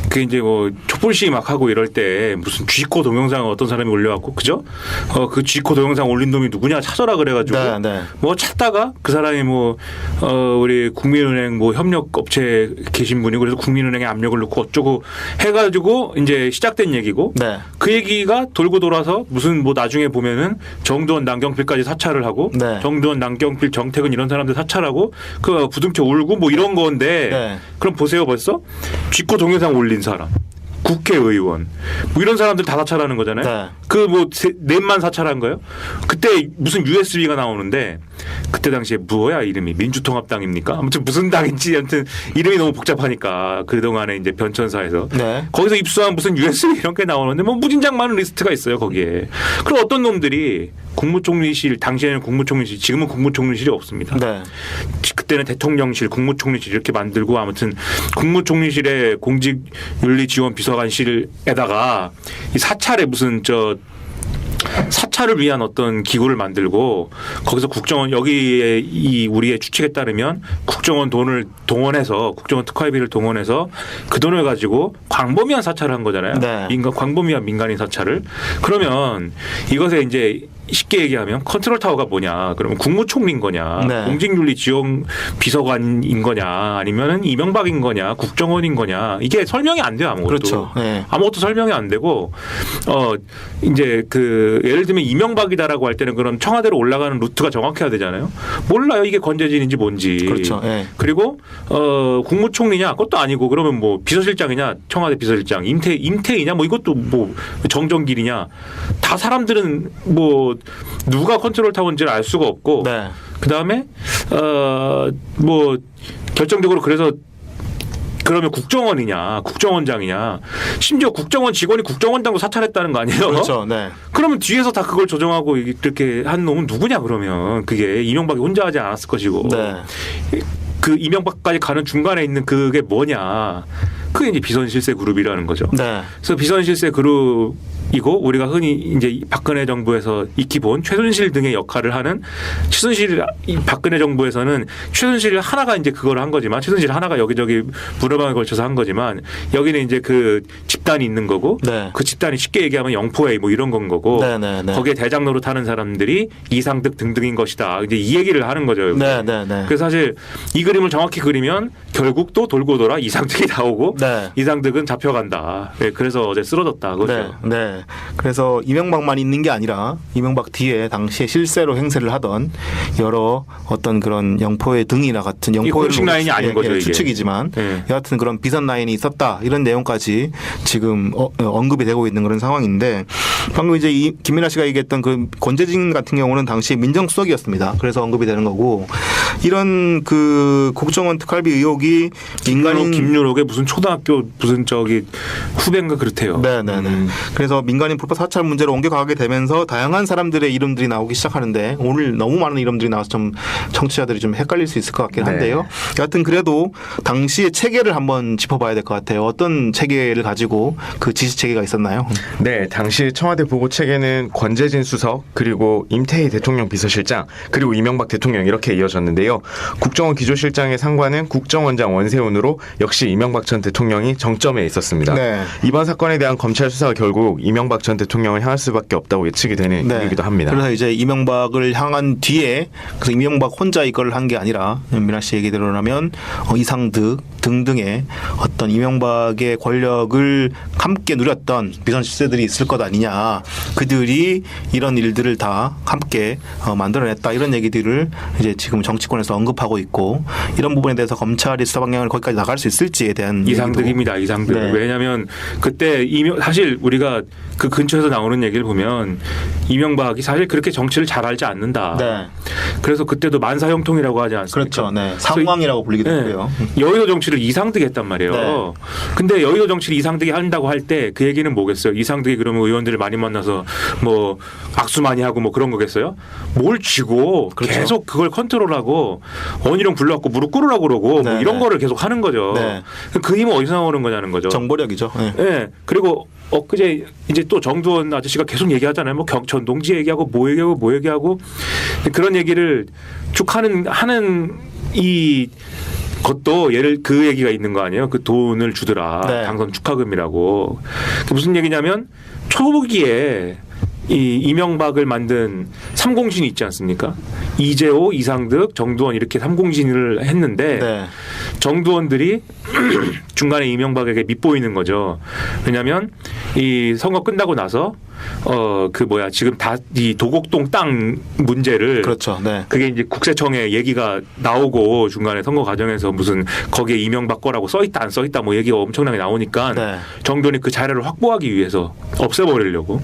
그 이제 뭐 촛불 시위 막 하고 이럴 때 무슨 쥐꼬 동영상 어떤 사람이 올려갖고 그죠? 그 쥐꼬 동영상 올린 놈이 누구냐 찾아라 그래가지고 네, 네. 뭐 찾다가 그 사람이 뭐 우리 국민은행 뭐 협력 업체 계신 분이고 그래서 국민은행에 압력을 넣고 어쩌고 해가지고 이제 시작된 얘기고 네. 그 얘기가 돌고 돌아서 무슨 뭐 나중에 보면은 정두원 남경필까지 사찰을 하고 네. 정두원 남경필 정택은 이런 사람들 사찰하고 그 부둥켜 울고 뭐 이런 건데 네. 그럼 보세요 벌써 쥐꼬 동영상 올린 사람 국회의원 뭐 이런 사람들 다 사찰하는 거잖아요. 네. 그 뭐 넷만 사찰한 거예요. 그때 무슨 USB가 나오는데 그때 당시에 뭐야 이름이 민주통합당입니까? 아무튼 무슨 당인지 아무튼 이름이 너무 복잡하니까 그동안에 이제 변천사에서 네. 거기서 입수한 무슨 USB 이런 게 나오는데 뭐 무진장 많은 리스트가 있어요 거기에. 그럼 어떤 놈들이 국무총리실 당시에는 국무총리실 지금은 국무총리실이 없습니다. 네. 그때는 대통령실, 국무총리실 이렇게 만들고 아무튼 국무총리실의 공직윤리지원비서관실에다가 이 사찰에 무슨 사찰을 위한 어떤 기구를 만들고 거기서 국정원 여기에 이 우리의 추측에 따르면 국정원 돈을 동원해서 국정원 특활비를 동원해서 그 돈을 가지고 광범위한 사찰을 한 거잖아요. 네. 광범위한 민간인 사찰을. 그러면 이것에 이제 쉽게 얘기하면 컨트롤 타워가 뭐냐? 그러면 국무총리인 거냐? 네. 공직윤리지원 비서관인 거냐? 아니면은 이명박인 거냐? 국정원인 거냐? 이게 설명이 안 돼요 아무것도. 그렇죠. 네. 아무것도 설명이 안 되고 이제 그 예를 들면 이명박이다라고 할 때는 그런 청와대로 올라가는 루트가 정확해야 되잖아요. 몰라요 이게 권재진인지 뭔지. 그렇죠. 네. 그리고 국무총리냐? 그것도 아니고 그러면 뭐 비서실장이냐? 청와대 비서실장 임태희냐? 뭐 이것도 뭐 정정길이냐? 다 사람들은 뭐 누가 컨트롤 타워인지를 알 수가 없고 네. 그다음에 뭐 결정적으로 그래서 그러면 국정원이냐 국정원장이냐 심지어 국정원 직원이 국정원장도 사찰했다는 거 아니에요? 그렇죠. 네. 그러면 뒤에서 다 그걸 조정하고 이렇게 한 놈은 누구냐 그러면 그게 이명박이 혼자 하지 않았을 것이고 네. 그 이명박까지 가는 중간에 있는 그게 뭐냐 그게 이제 비선실세 그룹이라는 거죠. 네. 그래서 비선실세 그룹이고 우리가 흔히 이제 박근혜 정부에서 익히 본 최순실 등의 역할을 하는 최순실 박근혜 정부에서는 최순실 하나가 이제 그걸 한 거지만 최순실 하나가 여기저기 무릎방에 걸쳐서 한 거지만 여기는 이제 그 집단이 있는 거고 네. 그 집단이 쉽게 얘기하면 영포웨이 뭐 이런 건 거고 네, 네, 네. 거기에 대장 노릇하는 사람들이 이상득 등등인 것이다. 이제 이 얘기를 하는 거죠. 여기. 네, 네, 네. 그래서 사실 이 그림을 정확히 그리면 결국 또 돌고 돌아 이상득이 나오고 네. 이상득은 잡혀간다. 네, 그래서 어제 쓰러졌다. 그거죠. 네, 네. 그래서 이명박만 있는 게 아니라 이명박 뒤에 당시에 실세로 행세를 하던 여러 어떤 그런 영포의 등이나 같은 영포의 공식 라인이 아닌 거죠, 이게. 추측이지만 네. 여하튼 그런 비선 라인이 있었다 이런 내용까지 지금 언급이 되고 있는 그런 상황인데 방금 이제 김민아 씨가 얘기했던 그 권재진 같은 경우는 당시 민정수석이었습니다. 그래서 언급이 되는 거고 이런 그 국정원 특활비 의혹이 민간인 김유록의 무슨 초등학교 무슨 후배인가 그렇대요. 네네네. 그래서 민간인 불법 사찰 문제로 옮겨가게 되면서 다양한 사람들의 이름들이 나오기 시작하는데 오늘 너무 많은 이름들이 나와서 좀 청취자들이 좀 헷갈릴 수 있을 것 같긴 한데요. 여하튼 그래도 당시의 체계를 한번 짚어봐야 될 것 같아요. 어떤 체계를 가지고 그 지시 체계가 있었나요? 네, 당시 청와대 보고 체계는 권재진 수석 그리고 임태희 대통령 비서실장 그리고 이명박 대통령 이렇게 이어졌는데요. 국정원 기조실장의 상관은 국정원장 원세훈으로 역시 이명박 전 대통령이 정점에 있었습니다. 네. 이번 사건에 대한 검찰 수사가 결국 이명박 전 대통령을 향할 수밖에 없다고 예측이 되는 일이기도 합니다. 그래서 이제 이명박을 향한 뒤에 그래서 이명박 혼자 이걸 한 게 아니라 민아 씨 얘기대로라면 이상득 등등의 어떤 이명박의 권력을 함께 누렸던 비선 실세들이 있을 것 아니냐. 그들이 이런 일들을 다 함께 만들어냈다. 이런 얘기들을 이제 지금 정치권에서 언급하고 있고 이런 부분에 대해서 검찰이 수사 방향을 거기까지 나갈 수 있을지에 대한 이상득입니다. 이상득. 네. 왜냐하면 그때 사실 우리가 그 근처에서 나오는 얘기를 보면 이명박이 사실 그렇게 정치를 잘 알지 않는다. 네. 그래서 그때도 만사형통이라고 하지 않습니까? 그렇죠. 네. 상황이라고 불리기도 하고요. 여의도 정치를 이상득이 했단 말이에요. 네. 근데 여의도 정치를 이상득이 한다고 할 때 그 얘기는 뭐겠어요? 이상득이 그러면 의원들을 많이 만나서 뭐 악수 많이 하고 뭐 그런 거겠어요? 뭘 쥐고 그렇죠. 계속 그걸 컨트롤하고 원희룡 불러갖고 무릎 꿇으라고 그러고 네, 뭐 이런 네. 거를 계속 하는 거죠. 네. 그 힘은 어디서 나오는 거냐는 거죠. 정보력이죠. 네. 네. 그리고 엊그제 이제 또 정두원 아저씨가 계속 얘기하잖아요. 뭐 경천동지 얘기하고 뭐 얘기하고 그런 얘기를 쭉 하는 이 그것도 예를 그 얘기가 있는 거 아니에요? 그 돈을 주더라. 네. 당선 축하금이라고. 그게 무슨 얘기냐면 초기에 이 이명박을 만든 삼공신이 있지 않습니까? 이재호, 이상득, 정두원 이렇게 삼공신을 했는데 네. 정두원들이 중간에 이명박에게 밉보이는 거죠. 왜냐하면 이 선거 끝나고 나서 지금 다 이 도곡동 땅 문제를 그렇죠. 네. 그게 이제 국세청에 얘기가 나오고 중간에 선거 과정에서 무슨 거기에 이명박 거라고 써있다 안 써있다 뭐 얘기가 엄청나게 나오니까 네. 정돈이 그 자료를 확보하기 위해서 없애버리려고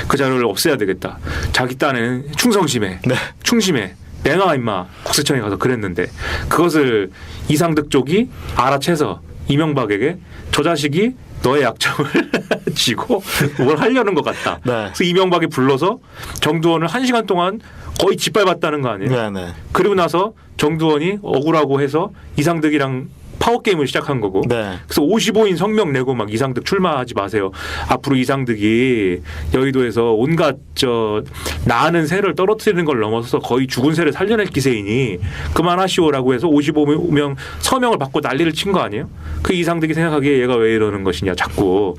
그 자료를 없애야 되겠다. 자기 딴에는 충성심에 네. 충심에 내놔 임마 국세청에 가서 그랬는데 그것을 이상득 쪽이 알아채서 이명박에게 저 자식이 너의 약점을 쥐고 뭘 하려는 것 같다. 네. 그래서 이명박이 불러서 정두원을 1시간 동안 거의 짓밟았다는 거 아니에요. 네. 네. 그리고 나서 정두원이 억울하고 해서 이상득이랑 파워게임을 시작한 거고 네. 그래서 55인 성명 내고 막 이상득 출마하지 마세요. 앞으로 이상득이 여의도에서 온갖 나는 새를 떨어뜨리는 걸 넘어서 거의 죽은 새를 살려낼 기세이니 그만하시오라고 해서 55명 서명을 받고 난리를 친 거 아니에요? 그 이상득이 생각하기에 얘가 왜 이러는 것이냐 자꾸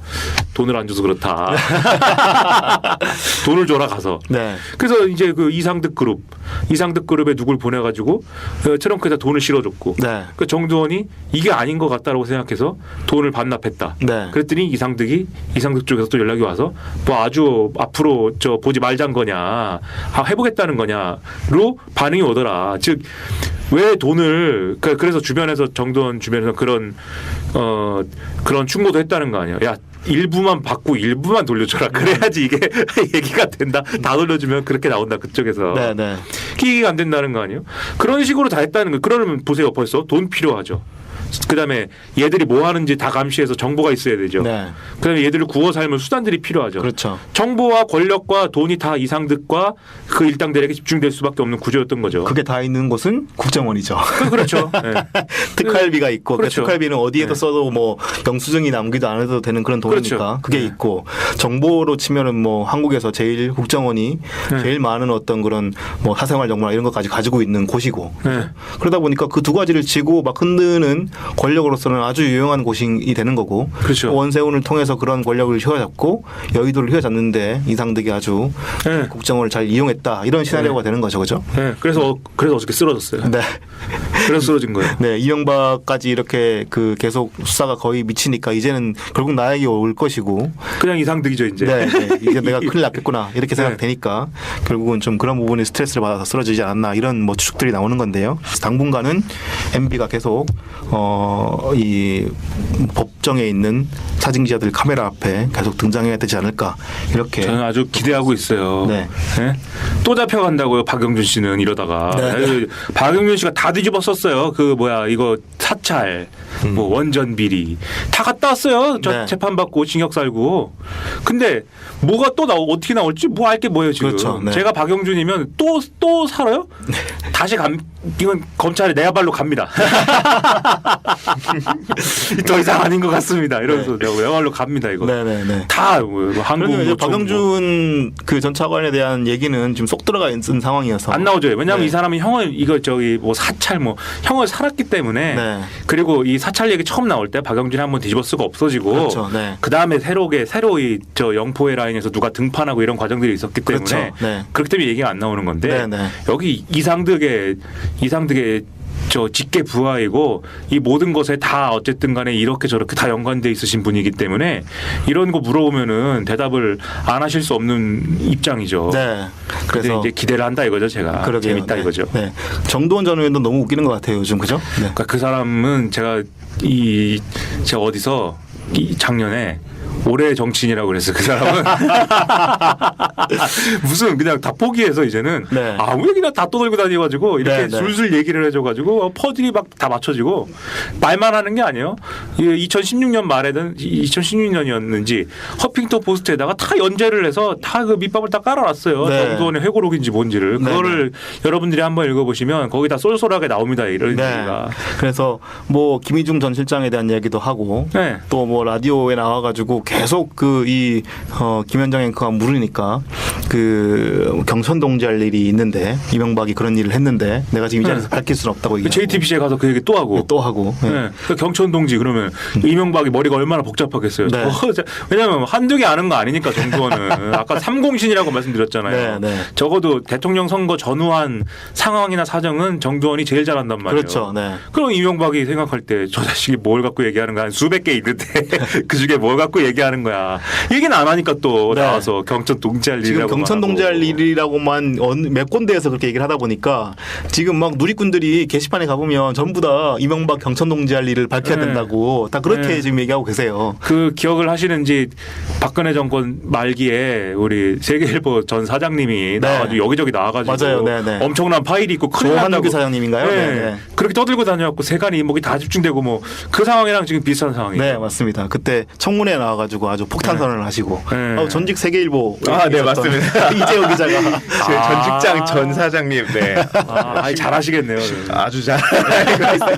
돈을 안 줘서 그렇다. 돈을 줘라 가서. 네. 그래서 이제 그 이상득 그룹에 누굴 보내가지고 트렁크에다 돈을 실어줬고 네. 그 정두원이 이게 아닌 것 같다라고 생각해서 돈을 반납했다. 네. 그랬더니 이상득 쪽에서 또 연락이 와서 뭐 아주 앞으로 보지 말자는 거냐, 해보겠다는 거냐로 반응이 오더라. 즉 왜 돈을 그래서 주변에서 정두원 주변에서 그런 충고도 했다는 거 아니야. 야 일부만 받고 일부만 돌려줘라. 그래야지 이게 얘기가 된다. 다 돌려주면 그렇게 나온다 그쪽에서. 네. 네. 이해가 안 된다는 거 아니에요? 그런 식으로 다 했다는 거예요. 그러면 보세요. 벌써 돈 필요하죠. 그다음에 얘들이 뭐 하는지 다 감시해서 정보가 있어야 되죠. 네. 그다음에 얘들을 구워 삶을 수단들이 필요하죠. 그렇죠. 정보와 권력과 돈이 다 이상득과 그 일당들에게 집중될 수밖에 없는 구조였던 거죠. 그게 다 있는 곳은 국정원이죠. 그렇죠. 네. 특활비가 있고 그 그렇죠. 특활비는 어디에도 네. 써도 뭐 영수증이 남기도 안 해도 되는 그런 돈이니까 그렇죠. 그게 네. 있고 정보로 치면은 뭐 한국에서 제일 국정원이 네. 제일 많은 어떤 그런 뭐 사생활 정보나 이런 것까지 가지고 있는 곳이고 네. 그러다 보니까 그 두 가지를 쥐고 막 흔드는 권력으로서는 아주 유용한 곳이 되는 거고 그렇죠. 원세훈을 통해서 그런 권력을 휘어잡고 여의도를 휘어잡는데 이상득이 아주 네. 국정원을 잘 이용했다 이런 시나리오가 되는 거죠, 그죠? 네. 그래서 어저께 쓰러졌어요. 네. 그래서 쓰러진 거예요. 네, 이명박까지 이렇게 그 계속 수사가 거의 미치니까 이제는 결국 나에게 올 것이고, 그냥 이상득이죠 이제. 네, 이제 내가 큰일 났겠구나 이렇게 네. 생각되니까 결국은 좀 그런 부분에 스트레스를 받아서 쓰러지지 않았나 이런 뭐 추측들이 나오는 건데요. 당분간은 MB가 계속 이 법정에 있는 사진 기자들 카메라 앞에 계속 등장해야 되지 않을까 이렇게. 저는 아주 기대하고 있어요. 네. 네? 또 잡혀간다고요. 박영준 씨는 이러다가 네. 박영준 씨가 다 뒤집어 썼어요. 이거 사찰, 뭐 원전 비리 다 갔다 왔어요. 저 네. 재판 받고 징역 살고. 근데 뭐가 또 어떻게 나올지 뭐 알 게 뭐예요 지금. 그렇죠. 네. 제가 박영준이면 또 살아요? 다시 이건 검찰에 내 발로 갑니다. 더 이상 아닌 것 같습니다. 이러면서 내가 내 발로 갑니다 이거. 네네네. 다 한국 그러면 이제 뭐 박영준 그 전 차관에 대한 얘기는 지금 쏙 들어가 있는 상황이어서 안 나오죠. 왜냐하면 네. 이 사람이 형을 뭐 사찰 형을 살았기 때문에 네. 그리고 이 사찰 얘기 처음 나올 때 박영준이 한번 뒤집어 쓰고 없어지고 그렇죠. 네. 그 다음에 새로이 영포의 라인에서 누가 등판하고 이런 과정들이 있었기 때문에 그렇죠. 네. 그렇기 때문에 얘기가 안 나오는 건데 네, 네. 여기 이상득의 직계 부하이고 이 모든 것에 다 어쨌든 간에 이렇게 저렇게 다 연관돼 있으신 분이기 때문에 이런 거 물어보면은 대답을 안 하실 수 없는 입장이죠. 네. 그래서 그래서 이제 기대를 한다 이거죠, 제가. 그러게요. 재밌다 네. 이거죠. 네. 정두원 전 의원도 너무 웃기는 것 같아요, 요즘 그죠? 네. 그러니까 그 사람은 제가 어디서 작년에 올해의 정치인이라고 그랬어요. 그 사람은 무슨 그냥 다 포기해서 이제는 네. 아무 얘기나 다 떠들고 다녀가지고 이렇게 네, 네. 술술 얘기를 해줘가지고 퍼즐이 막 다 맞춰지고 말만 하는 게 아니에요. 2016년 말에는 2016년이었는지 허핑턴 포스트에다가 다 연재를 해서 다 그 밑밥을 다 깔아놨어요. 네. 정두원의 회고록인지 뭔지를 네, 그거를 여러분들이 한번 읽어보시면 거기 다 쏠쏠하게 나옵니다. 이런 네. 얘기가. 그래서 뭐 김희중 전 실장에 대한 얘기도 하고 네. 또 뭐 라디오에 나와가지고 계속 김현정 앵커가 물으니까 그 경천 동지할 일이 있는데 이명박이 그런 일을 했는데 내가 지금 이 자리에서 밝힐 수는 없다고 얘기하고 JTBC에 가서 그 얘기 또 하고. 또 하고. 예. 네. 그 경천 동지 그러면 이명박이 머리가 얼마나 복잡하겠어요. 네. 왜냐하면 한두 개 아는 거 아니니까 정부원은 아까 삼공신이라고 말씀드렸잖아요. 네, 네. 적어도 대통령 선거 전후한 상황이나 사정은 정두원이 제일 잘한단 말이에요. 그렇죠. 네. 그럼 이명박이 생각할 때 저 자식이 뭘 갖고 얘기하는 거야 한 수백 개 있는데 그 중에 뭘 갖고 얘기하는 거야. 얘기는 안 하니까 또 네. 나와서 경천 동지할 지금 일이라고 경천 동지할 일이라고만 몇 군데에서 그렇게 얘기를 하다 보니까 지금 막 누리꾼들이 게시판에 가보면 전부 다 이명박 경천 동지할 일을 밝혀야 네. 된다고 다 그렇게 네. 지금 얘기하고 계세요. 그 기억을 하시는지 박근혜 정권 말기에 우리 세계일보 전 사장님이 나와가지고 여기저기 나와가지고 맞아요. 네, 네. 엄청난 파일이 있고 큰일 조한규 난다고 사장님인가요? 네. 네, 네. 그렇게 떠들고 다녀갖고 세간이 이목이 다 집중되고 뭐 그 상황이랑 지금 비슷한 상황이에요. 네, 맞습니다. 그때 청문회 나와가지고 아주 폭탄 선언을 하시고 네. 전직 세계일보 네, 맞습니다. 이재호 기자가 전 직장 전 사장님, 네. 아니 잘하시겠네요. 아주 잘 알고 있어요.